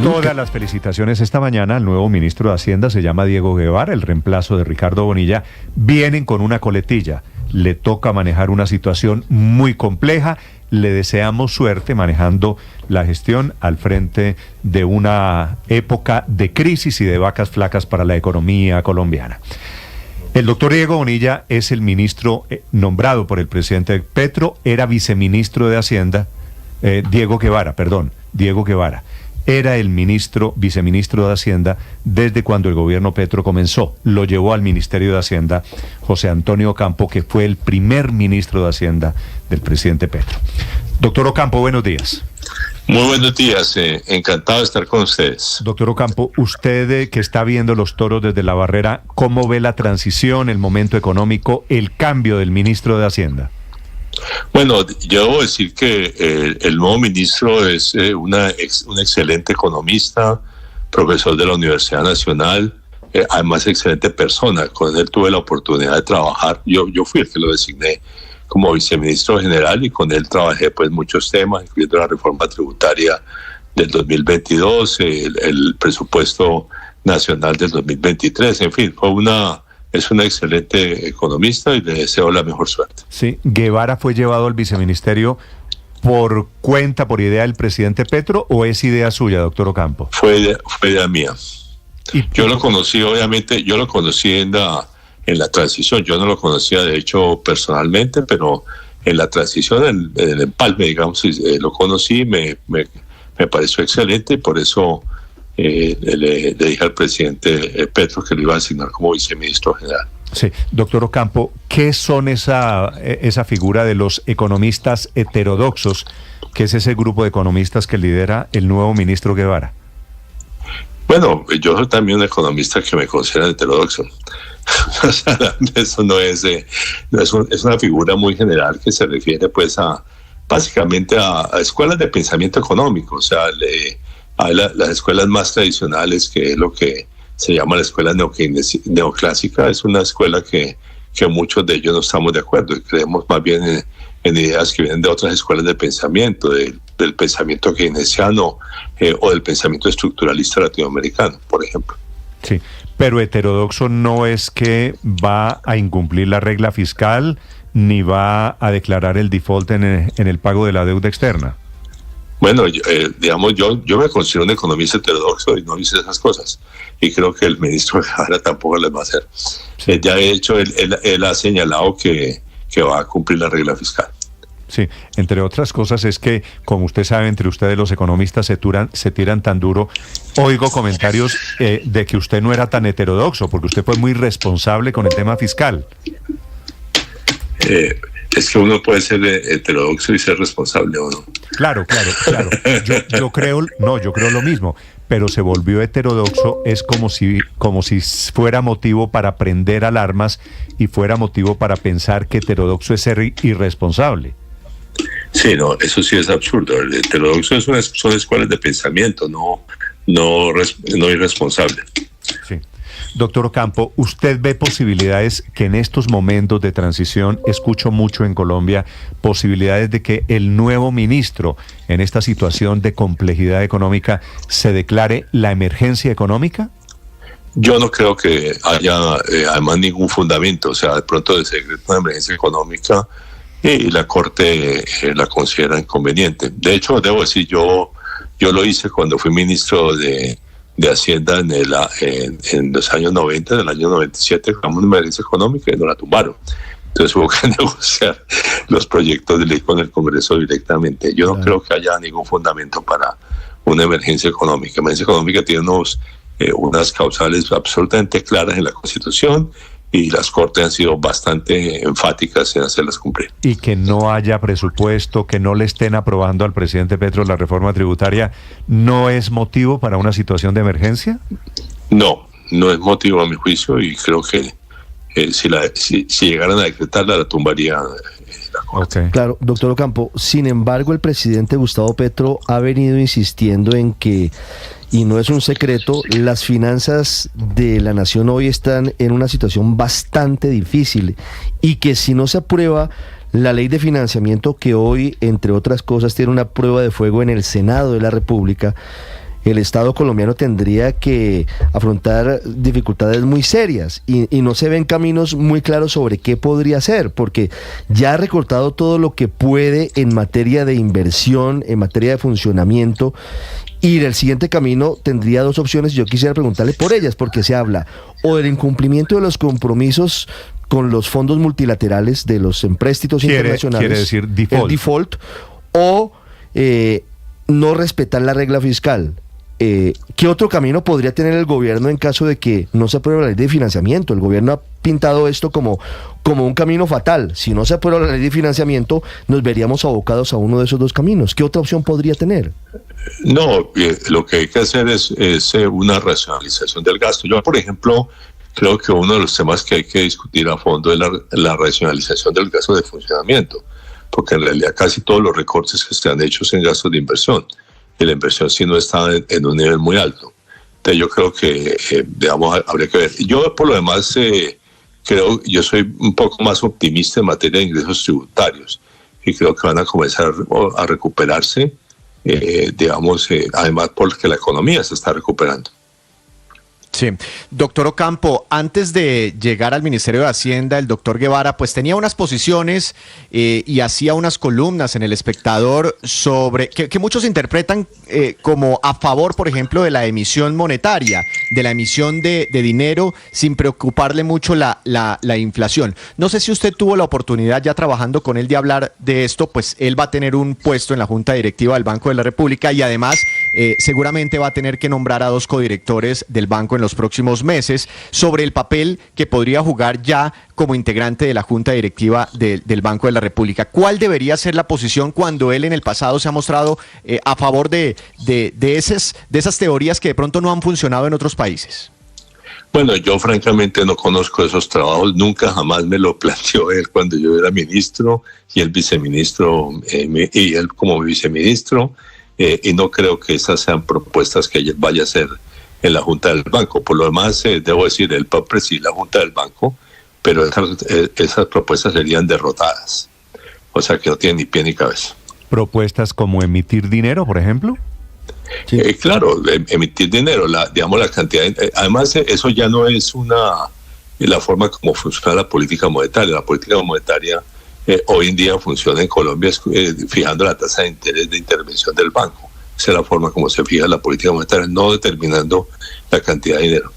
Todas las felicitaciones esta mañana al nuevo ministro de Hacienda, se llama Diego Guevara, el reemplazo de Ricardo Bonilla. Vienen con una coletilla, le toca manejar una situación muy compleja, le deseamos suerte manejando la gestión al frente de una época de crisis y de vacas flacas para la economía colombiana. El doctor Diego Bonilla es el ministro nombrado por el presidente Petro, era viceministro de Hacienda, Diego Guevara. Era el viceministro de Hacienda desde cuando el gobierno Petro comenzó. Lo llevó al Ministerio de Hacienda José Antonio Ocampo, que fue el primer ministro de Hacienda del presidente Petro. Doctor Ocampo, buenos días. Muy buenos días, encantado de estar con ustedes. Doctor Ocampo, usted que está viendo los toros desde la barrera, ¿cómo ve la transición, el momento económico, el cambio del ministro de Hacienda? Bueno, yo debo decir que el nuevo ministro es un excelente economista, profesor de la Universidad Nacional, además excelente persona. Con él tuve la oportunidad de trabajar. Yo fui el que lo designé como viceministro general y con él trabajé pues muchos temas, incluyendo la reforma tributaria del 2022, el presupuesto nacional del 2023, en fin, es una excelente economista y le deseo la mejor suerte. Sí, Guevara fue llevado al viceministerio por idea del presidente Petro, ¿o es idea suya, doctor Ocampo? Fue idea mía. Yo lo conocí, obviamente, en la transición. Yo no lo conocía, de hecho, personalmente, pero en la transición, en el empalme, digamos, lo conocí, me pareció excelente y por eso le dije al presidente Petro que lo iba a asignar como viceministro general. Sí, doctor Ocampo, ¿qué son esa figura de los economistas heterodoxos, que es ese grupo de economistas que lidera el nuevo ministro Guevara? Bueno, yo soy también un economista que me considera heterodoxo. O sea, eso no es una figura muy general que se refiere pues básicamente a escuelas de pensamiento económico. O sea, hay las escuelas más tradicionales, que es lo que se llama la escuela neoclásica. Es una escuela que muchos de ellos no estamos de acuerdo y creemos más bien en ideas que vienen de otras escuelas de pensamiento, del pensamiento keynesiano o del pensamiento estructuralista latinoamericano, por ejemplo. Sí, pero heterodoxo no es que va a incumplir la regla fiscal ni va a declarar el default en el pago de la deuda externa. Bueno, digamos, yo me considero un economista heterodoxo y no hice esas cosas. Y creo que el ministro Guevara tampoco las va a hacer. Sí. Ya de hecho, él ha señalado que va a cumplir la regla fiscal. Sí, entre otras cosas es que, como usted sabe, entre ustedes los economistas se tiran tan duro. Oigo comentarios de que usted no era tan heterodoxo, porque usted fue muy responsable con el tema fiscal. Es que uno puede ser heterodoxo y ser responsable o no. Claro. Yo creo lo mismo, pero se volvió heterodoxo, es como si fuera motivo para prender alarmas y fuera motivo para pensar que heterodoxo es ser irresponsable. Sí, no, eso sí es absurdo. El heterodoxo son escuelas de pensamiento, no irresponsable. Sí. Doctor Ocampo, ¿usted ve posibilidades que en estos momentos de transición, escucho mucho en Colombia, posibilidades de que el nuevo ministro, en esta situación de complejidad económica, se declare la emergencia económica? Yo no creo que haya además ningún fundamento. O sea, de pronto se decreta una emergencia económica y la Corte la considera inconveniente. De hecho, debo decir, yo lo hice cuando fui ministro de Hacienda en los años 90, en el año 97, creamos una emergencia económica y nos la tumbaron. Entonces hubo que negociar los proyectos de ley con el Congreso directamente. Yo no creo que haya ningún fundamento para una emergencia económica. La emergencia económica tiene unas causales absolutamente claras en la Constitución y las Cortes han sido bastante enfáticas en hacerlas cumplir. Y que no haya presupuesto, que no le estén aprobando al presidente Petro la reforma tributaria, ¿no es motivo para una situación de emergencia? No es motivo a mi juicio y creo que si llegaran a decretarla, la tumbaría la Corte. Okay. Claro, doctor Ocampo, sin embargo, el presidente Gustavo Petro ha venido insistiendo en que, y no es un secreto, las finanzas de la nación hoy están en una situación bastante difícil y que si no se aprueba la ley de financiamiento, que hoy, entre otras cosas, tiene una prueba de fuego en el Senado de la República, el Estado colombiano tendría que afrontar dificultades muy serias y no se ven caminos muy claros sobre qué podría hacer, porque ya ha recortado todo lo que puede en materia de inversión, en materia de funcionamiento, y el siguiente camino tendría dos opciones y yo quisiera preguntarle por ellas, porque se habla o del incumplimiento de los compromisos con los fondos multilaterales de los empréstitos internacionales, quiere decir default. El default, o no respetar la regla fiscal. ¿Qué otro camino podría tener el gobierno en caso de que no se apruebe la ley de financiamiento? El gobierno ha pintado esto como un camino fatal. Si no se aprueba la ley de financiamiento, nos veríamos abocados a uno de esos dos caminos. ¿Qué otra opción podría tener? No, lo que hay que hacer es una racionalización del gasto. Yo, por ejemplo, creo que uno de los temas que hay que discutir a fondo es la racionalización del gasto de funcionamiento, porque en realidad casi todos los recortes que se han hecho en gastos de inversión, y la inversión sí no está en un nivel muy alto. Entonces yo creo que, habría que ver. Yo, por lo demás, yo soy un poco más optimista en materia de ingresos tributarios y creo que van a comenzar a recuperarse, además porque la economía se está recuperando. Sí, doctor Ocampo, antes de llegar al Ministerio de Hacienda, el doctor Guevara pues tenía unas posiciones y hacía unas columnas en El Espectador sobre que muchos interpretan como a favor, por ejemplo, de la emisión monetaria, de la emisión de dinero sin preocuparle mucho la inflación. No sé si usted tuvo la oportunidad ya trabajando con él de hablar de esto, pues él va a tener un puesto en la Junta Directiva del Banco de la República y además seguramente va a tener que nombrar a 2 codirectores del banco en los próximos meses sobre el papel que podría jugar ya como integrante de la Junta Directiva del Banco de la República. ¿Cuál debería ser la posición cuando él en el pasado se ha mostrado a favor de esas teorías que de pronto no han funcionado en otros países? Bueno, yo francamente no conozco esos trabajos, nunca jamás me lo planteó él cuando yo era ministro y el viceministro, y él como viceministro, y no creo que esas sean propuestas que vaya a hacer en la Junta del Banco. Por lo demás, debo decir, él va a presidir la Junta del Banco, pero esas propuestas serían derrotadas. O sea que no tienen ni pie ni cabeza. ¿Propuestas como emitir dinero, por ejemplo? Sí. Claro, emitir dinero, la cantidad. Además, eso ya no es la forma como funciona la política monetaria. La política monetaria hoy en día funciona en Colombia fijando la tasa de interés de intervención del banco. Esa es la forma como se fija la política monetaria, no determinando la cantidad de dinero.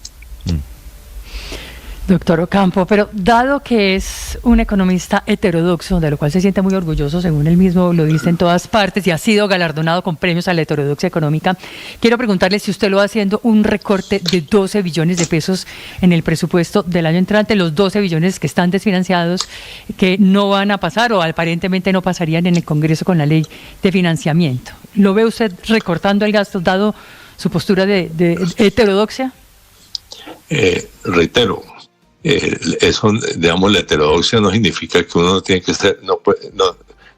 Doctor Ocampo, pero dado que es un economista heterodoxo, de lo cual se siente muy orgulloso, según él mismo lo dice en todas partes, y ha sido galardonado con premios a la heterodoxia económica, quiero preguntarle si usted lo va haciendo un recorte de 12 billones de pesos en el presupuesto del año entrante, los 12 billones que están desfinanciados, que no van a pasar o aparentemente no pasarían en el Congreso con la ley de financiamiento. ¿Lo ve usted recortando el gasto, dado su postura de heterodoxia? Reitero, eso, digamos, la heterodoxia no significa que uno no tiene que ser,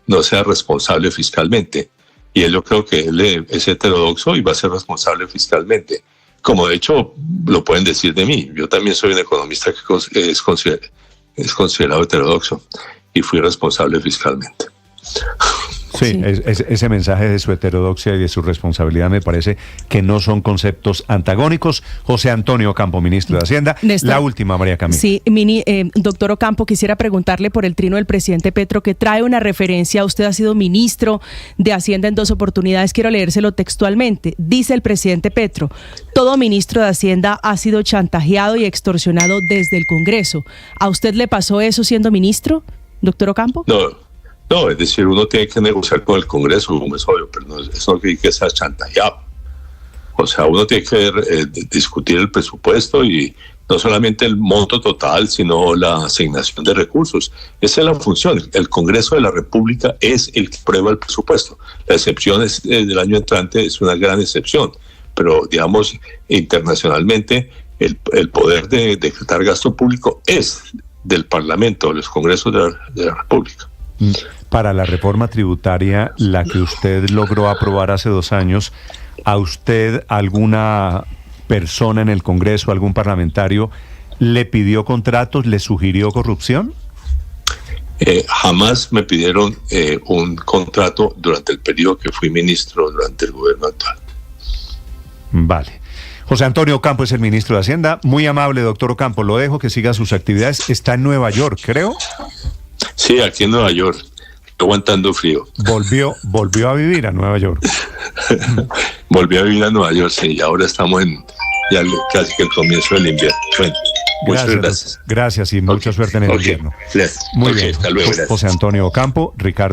no sea responsable fiscalmente. Y yo creo que él es heterodoxo y va a ser responsable fiscalmente. Como de hecho lo pueden decir de mí. Yo también soy un economista que es considerado heterodoxo y fui responsable fiscalmente. Sí, ese mensaje de su heterodoxia y de su responsabilidad me parece que no son conceptos antagónicos. José Antonio Ocampo, ministro de Hacienda. Néstor, la última, María Camila. Sí, doctor Ocampo, quisiera preguntarle por el trino del presidente Petro, que trae una referencia. Usted ha sido ministro de Hacienda en 2 oportunidades. Quiero leérselo textualmente. Dice el presidente Petro: todo ministro de Hacienda ha sido chantajeado y extorsionado desde el Congreso. ¿A usted le pasó eso siendo ministro, doctor Ocampo? No, es decir, uno tiene que negociar con el Congreso, como es obvio, pero no, eso no quiere que sea chantajeado. O sea, uno tiene que discutir el presupuesto y no solamente el monto total, sino la asignación de recursos. Esa es la función. El Congreso de la República es el que aprueba el presupuesto. La excepción del año entrante es una gran excepción, pero digamos, internacionalmente, el poder de decretar gasto público es del Parlamento, de los Congresos de la República. Para la reforma tributaria, la que usted logró aprobar hace 2 años, ¿a usted alguna persona en el Congreso, algún parlamentario, le pidió contratos, le sugirió corrupción? Jamás me pidieron un contrato durante el periodo que fui ministro durante el gobierno actual. Vale. José Antonio Ocampo es el ministro de Hacienda. Muy amable, doctor Ocampo. Lo dejo que siga sus actividades. Está en Nueva York, creo. Sí, aquí en Nueva York, aguantando frío. Volvió a vivir a Nueva York. Volví a vivir a Nueva York, sí, y ahora estamos en ya casi que el comienzo del invierno. Bueno, muchas gracias. Gracias y mucha suerte en el invierno. Muy bien. Hasta luego, gracias. José Antonio Ocampo, Ricardo.